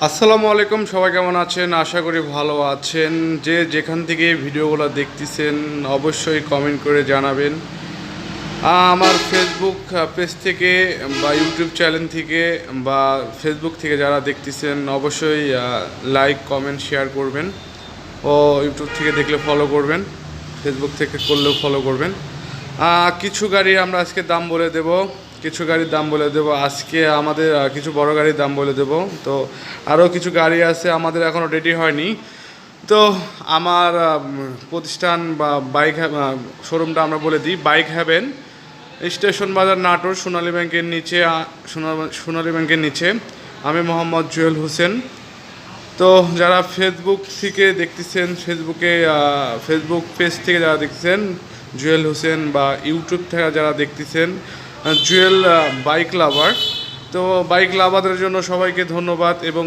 আসসালামু আলাইকুম, সবাই কেমন আছেন? আশা করি ভালো আছেন। যে যেখান থেকে ভিডিওগুলো দেখতেছেন অবশ্যই কমেন্ট করে জানাবেন। আমার ফেসবুক পেজ থেকে বা ইউটিউব চ্যানেল থেকে বা ফেসবুক থেকে যারা দেখতেছেন অবশ্যই লাইক কমেন্ট শেয়ার করবেন ও ইউটিউব থেকে দেখলে ফলো করবেন, ফেসবুক থেকে করলেও ফলো করবেন। কিছু গাড়ি আমরা আজকে দাম বলে দেব, কিছু গাড়ির দাম বলে দেব আজকে। আমাদের কিছু বড় গাড়ির দাম বলে দেব। তো আরও কিছু গাড়ি আছে আমাদের এখনও রেডি হয়নি। তো আমার প্রতিষ্ঠান বা বাইক শোরুমটা আমরা বলে দিই, বাইক হ্যাভেন, স্টেশন বাজার, নাটোর, সোনালী ব্যাংকের নিচে। সোনালী ব্যাংকের নিচে। আমি মোহাম্মদ জুয়েল হোসেন। তো যারা ফেসবুক থেকে দেখতেছেন, ফেসবুক পেজ থেকে যারা দেখতেছেন জুয়েল হোসেন, বা ইউটিউব থেকে যারা দেখতেছেন জুয়েল বাইক লাভার, তো বাইক লাভারদের জন্য সবাইকে ধন্যবাদ। এবং